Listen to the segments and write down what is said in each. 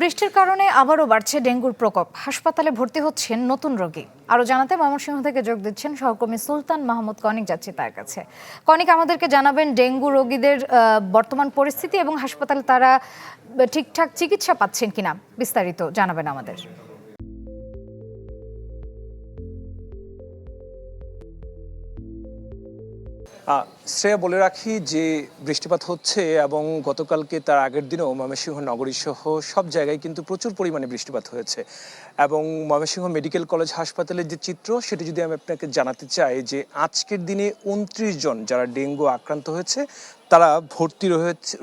বৃষ্টির কারণে আবারও বাড়ছে ডেঙ্গুর প্রকোপ। হাসপাতালে ভর্তি হচ্ছেন নতুন রোগী। আরও জানাতে ময়মনসিংহ থেকে যোগ দিচ্ছেন সহকর্মী সুলতান মাহমুদ কনিক। যাচ্ছি তার কাছে। কনিক, আমাদেরকে জানাবেন ডেঙ্গু রোগীদের বর্তমান পরিস্থিতি এবং হাসপাতালে তারা ঠিকঠাক চিকিৎসা পাচ্ছেন কিনা, বিস্তারিত জানাবেন আমাদের। শ্রেয়া, বলে রাখি যে বৃষ্টিপাত হচ্ছে এবং গতকালকে তার আগের দিনেও ময়মনসিংহ নগরী সহ সব জায়গায় কিন্তু প্রচুর পরিমাণে বৃষ্টিপাত হয়েছে। এবং ময়মনসিংহ মেডিকেল কলেজ হাসপাতালের যে চিত্র, সেটি যদি আমি আপনাকে জানাতে চাই যে আজকের দিনে 29 জন যারা ডেঙ্গু আক্রান্ত হয়েছে তারা ভর্তি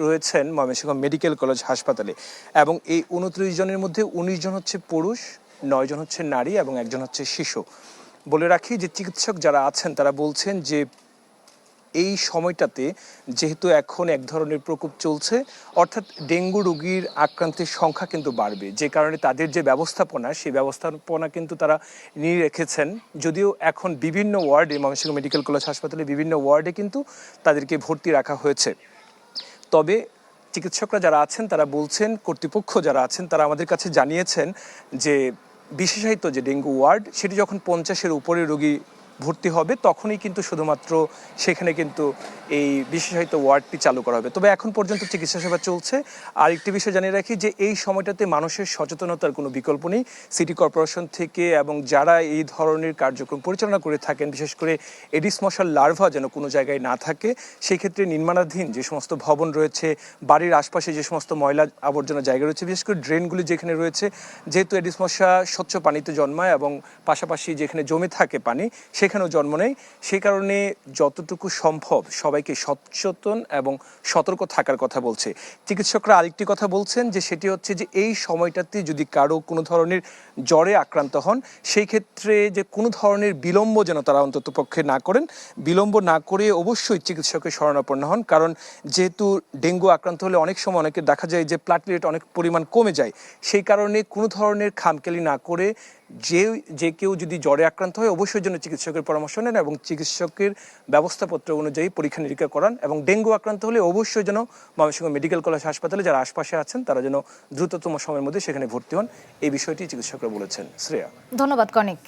রয়েছেন ময়মনসিংহ মেডিকেল কলেজ হাসপাতালে। এবং এই 29 জনের মধ্যে 19 জন হচ্ছে পুরুষ, 9 জন হচ্ছে নারী এবং 1 জন হচ্ছে শিশু। বলে রাখি যে চিকিৎসক যারা আছেন তারা বলছেন যে এই সময়টাতে যেহেতু এখন এক ধরনের প্রকোপ চলছে, অর্থাৎ ডেঙ্গু রোগীর আক্রান্তের সংখ্যা কিন্তু বাড়বে, যে কারণে তাদের যে ব্যবস্থাপনা সেই ব্যবস্থাপনা কিন্তু তারা নিয়ে রেখেছেন। যদিও এখন বিভিন্ন ওয়ার্ডে, ময়মনসিংহ মেডিকেল কলেজ হাসপাতালে বিভিন্ন ওয়ার্ডে কিন্তু তাদেরকে ভর্তি রাখা হয়েছে। তবে চিকিৎসকরা যারা আছেন তারা বলছেন, কর্তৃপক্ষ যারা আছেন তারা আমাদের কাছে জানিয়েছেন যে বিশেষায়িত যে ডেঙ্গু ওয়ার্ড, সেটি যখন 50-এর উপরে রোগী ভর্তি হবে তখনই কিন্তু শুধুমাত্র সেখানে কিন্তু এই বিশেষায়িত ওয়ার্ডটি চালু করা হবে। তবে এখন পর্যন্ত চিকিৎসা সেবা চলছে। আর একটি বিষয় জানিয়ে রাখি যে এই সময়টাতে মানুষের সচেতনতার কোনো বিকল্প নেই। সিটি কর্পোরেশন থেকে এবং যারা এই ধরনের কার্যক্রম পরিচালনা করে থাকেন, বিশেষ করে এডিস মশার লার্ভা যেন কোনো জায়গায় না থাকে, সেই ক্ষেত্রে নির্মাণাধীন যে সমস্ত ভবন রয়েছে, বাড়ির আশপাশে যে সমস্ত ময়লা আবর্জনা জায়গা রয়েছে, বিশেষ করে ড্রেনগুলি যেখানে রয়েছে, যেহেতু এডিস মশা স্বচ্ছ পানিতে জন্মায় এবং পাশাপাশি যেখানে জমে থাকে পানি সেখানেও জন্ম নেয়, সেই কারণে যতটুকু সম্ভব সবাইকে সচেতন এবং সতর্ক থাকার কথা বলছে। চিকিৎসকরা আরেকটি কথা বলছেন যে সেটি হচ্ছে যে এই সময়টাতে যদি কারো কোনো ধরনের জ্বরে আক্রান্ত হন, সেই ক্ষেত্রে যে কোনো ধরনের বিলম্ব যেন তারা অন্তত পক্ষে না করেন। বিলম্ব না করে অবশ্যই চিকিৎসকের শরণাপন্ন হন, কারণ যেহেতু ডেঙ্গু আক্রান্ত হলে অনেক সময় অনেকে দেখা যায় যে প্লাটলেট অনেক পরিমাণ কমে যায়। সেই কারণে কোনো ধরনের খামখেয়ালি না করে যে কেউ যদি জ্বরে আক্রান্ত হয় অবশ্যই যেন চিকিৎসকের পরামর্শ নেন এবং চিকিৎসকের ব্যবস্থাপত্র অনুযায়ী পরীক্ষা নিরীক্ষা করান। এবং ডেঙ্গু আক্রান্ত হলে অবশ্যই যেন ময়মনসিংহ মেডিকেল কলেজ হাসপাতালে যারা আশপাশে আছেন তারা যেন দ্রুততম সময়ের মধ্যে সেখানে ভর্তি হন, এই বিষয়টি চিকিৎসকরা বলেছেন। শ্রেয়া, ধন্যবাদ কনিক।